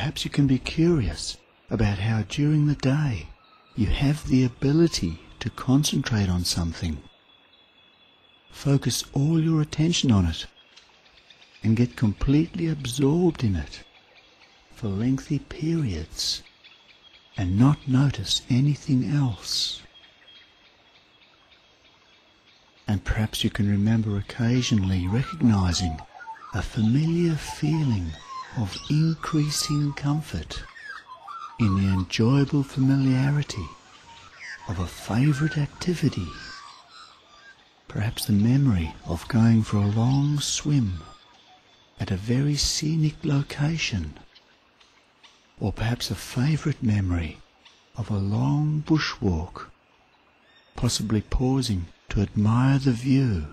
perhaps you can be curious about how during the day you have the ability to concentrate on something. Focus all your attention on it and get completely absorbed in it for lengthy periods and not notice anything else. And perhaps you can remember occasionally recognizing a familiar feeling of increasing comfort in the enjoyable familiarity of a favorite activity. Perhaps the memory of going for a long swim at a very scenic location, or perhaps a favorite memory of a long bushwalk, possibly pausing to admire the view,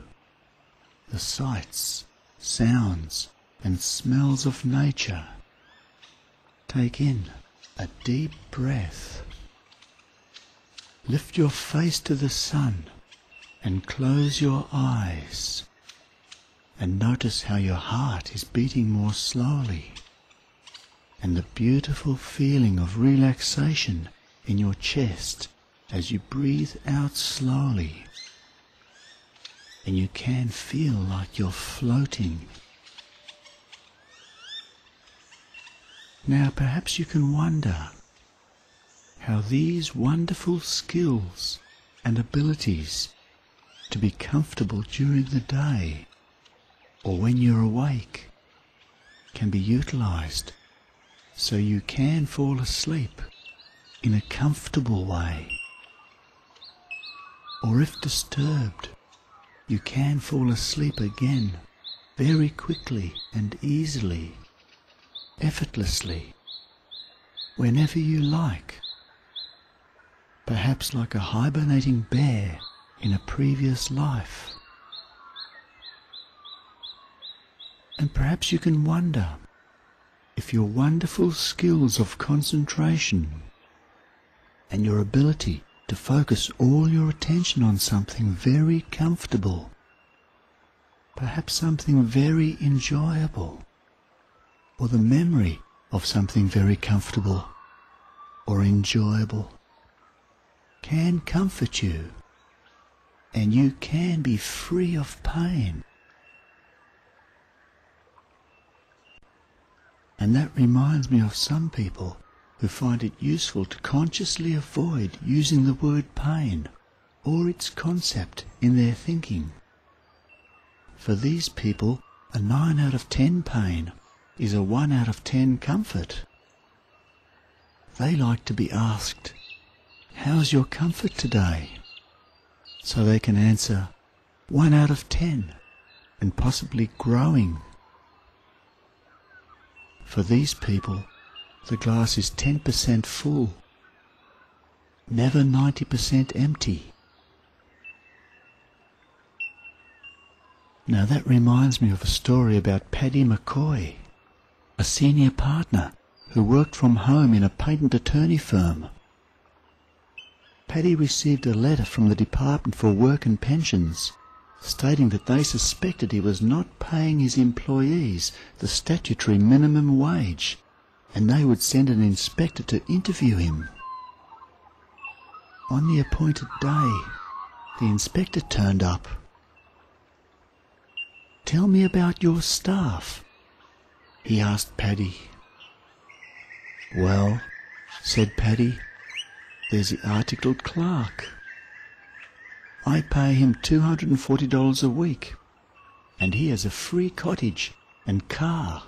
the sights, sounds and smells of nature. Take in a deep breath. Lift your face to the sun and close your eyes, and notice how your heart is beating more slowly, and the beautiful feeling of relaxation in your chest as you breathe out slowly, and you can feel like you're floating. Now perhaps you can wonder how these wonderful skills and abilities to be comfortable during the day or when you're awake can be utilized so you can fall asleep in a comfortable way. Or if disturbed, you can fall asleep again very quickly and easily, effortlessly, whenever you like. Perhaps like a hibernating bear in a previous life. And perhaps you can wonder if your wonderful skills of concentration and your ability to focus all your attention on something very comfortable, perhaps something very enjoyable, or the memory of something very comfortable or enjoyable, can comfort you, and you can be free of pain. And that reminds me of some people who find it useful to consciously avoid using the word pain or its concept in their thinking. For these people, a 9 out of 10 pain is a 1 out of 10 comfort. They like to be asked, "How's your comfort today?" So they can answer 1 out of 10 and possibly growing. For these people, the glass is 10% full, never 90% empty. Now that reminds me of a story about Paddy McCoy, a senior partner who worked from home in a patent attorney firm. Paddy received a letter from the Department for Work and Pensions stating that they suspected he was not paying his employees the statutory minimum wage, and they would send an inspector to interview him. On the appointed day, the inspector turned up. "Tell me about your staff," he asked Paddy. "Well," said Paddy, "there's the articled clerk. I pay him $240 a week, and he has a free cottage and car.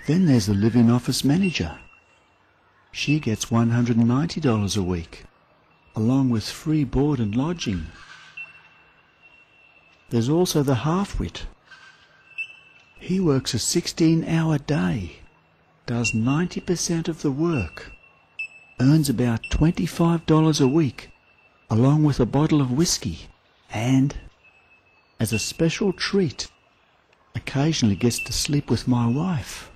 Then there's the live-in office manager. She gets $190 a week, along with free board and lodging. There's also the half-wit. He works a 16-hour day, does 90% of the work, earns about $25 a week, along with a bottle of whiskey, and, as a special treat, occasionally gets to sleep with my wife."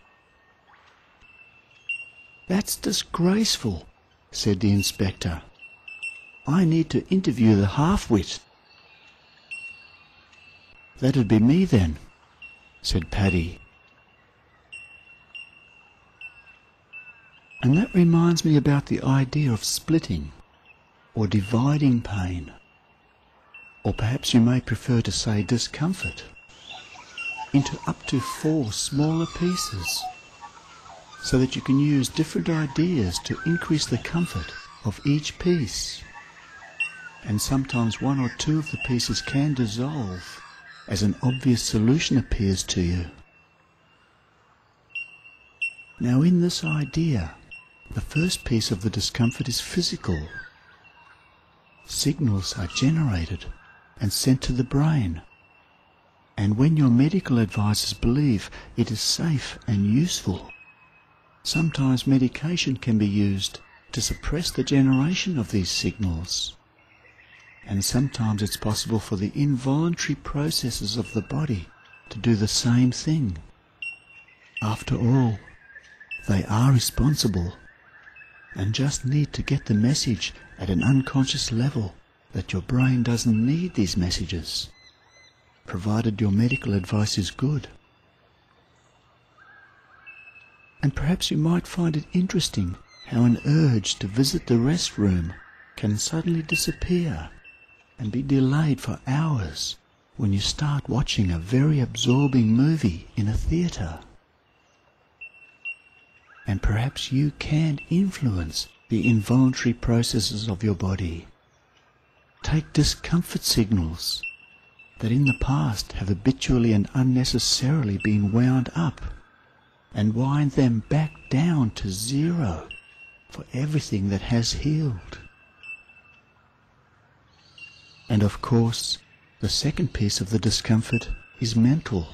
"That's disgraceful," said the inspector. "I need to interview the half-wit." "That'd be me then," said Paddy. And that reminds me about the idea of splitting or dividing pain, or perhaps you may prefer to say discomfort, into up to 4 smaller pieces, so that you can use different ideas to increase the comfort of each piece. And sometimes 1 or 2 of the pieces can dissolve as an obvious solution appears to you. Now in this idea, the first piece of the discomfort is physical. Signals are generated and sent to the brain, and when your medical advisors believe it is safe and useful, sometimes medication can be used to suppress the generation of these signals. And sometimes it's possible for the involuntary processes of the body to do the same thing. After all, they are responsible and just need to get the message at an unconscious level that your brain doesn't need these messages, provided your medical advice is good. And perhaps you might find it interesting how an urge to visit the restroom can suddenly disappear and be delayed for hours when you start watching a very absorbing movie in a theatre. And perhaps you can influence the involuntary processes of your body. Take discomfort signals that in the past have habitually and unnecessarily been wound up, and wind them back down to 0 for everything that has healed. And of course, the second piece of the discomfort is mental.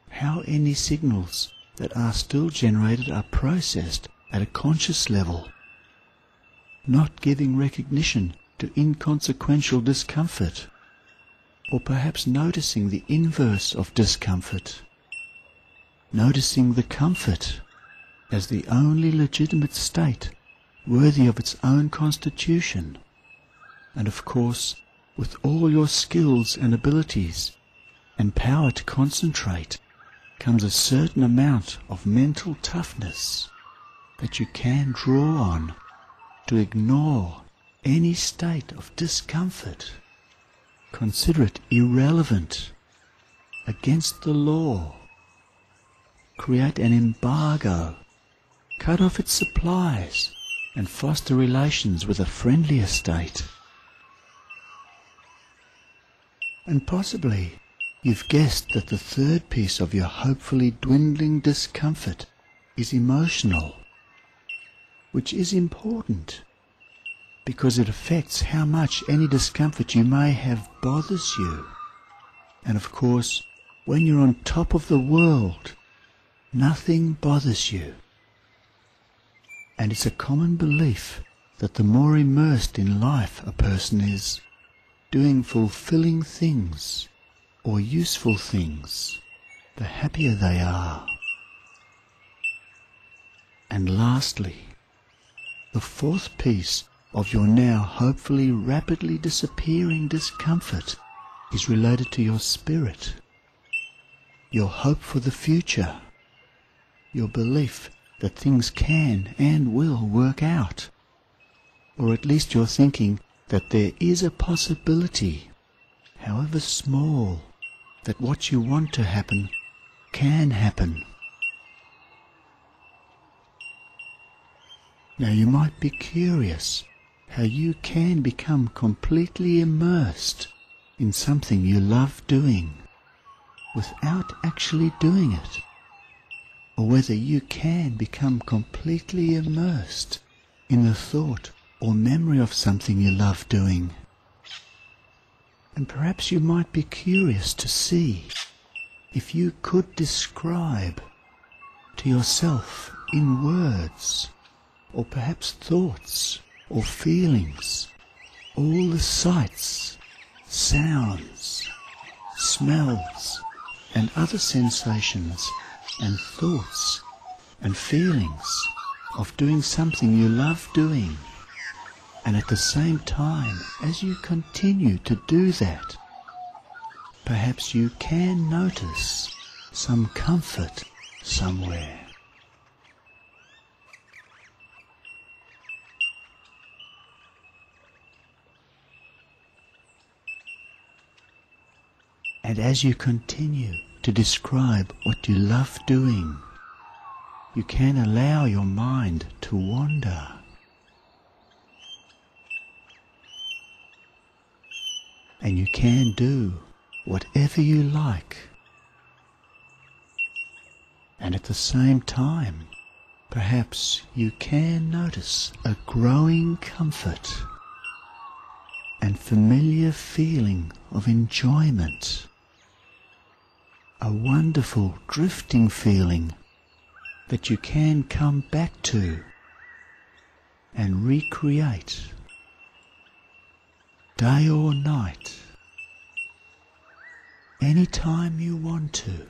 How any signals that are still generated are processed at a conscious level, not giving recognition to inconsequential discomfort, or perhaps noticing the inverse of discomfort, noticing the comfort as the only legitimate state worthy of its own constitution. And of course, with all your skills and abilities and power to concentrate, comes a certain amount of mental toughness that you can draw on to ignore any state of discomfort, consider it irrelevant, against the law, create an embargo, cut off its supplies, and foster relations with a friendlier state. And possibly you've guessed that the third piece of your hopefully dwindling discomfort is emotional, which is important because it affects how much any discomfort you may have bothers you. And of course, when you're on top of the world, nothing bothers you. And it's a common belief that the more immersed in life a person is, doing fulfilling things or useful things, the happier they are. And lastly, the fourth piece of your now hopefully rapidly disappearing discomfort is related to your spirit, your hope for the future, your belief that things can and will work out, or at least your thinking that there is a possibility, however small, that what you want to happen can happen. Now you might be curious how you can become completely immersed in something you love doing without actually doing it, or whether you can become completely immersed in the thought or memory of something you love doing. And perhaps you might be curious to see if you could describe to yourself in words, or perhaps thoughts or feelings, all the sights, sounds, smells, and other sensations and thoughts and feelings of doing something you love doing. And at the same time, as you continue to do that, perhaps you can notice some comfort somewhere. And as you continue to describe what you love doing, you can allow your mind to wander. And you can do whatever you like. And at the same time, perhaps you can notice a growing comfort and familiar feeling of enjoyment. A wonderful drifting feeling that you can come back to and recreate day or night, anytime you want to.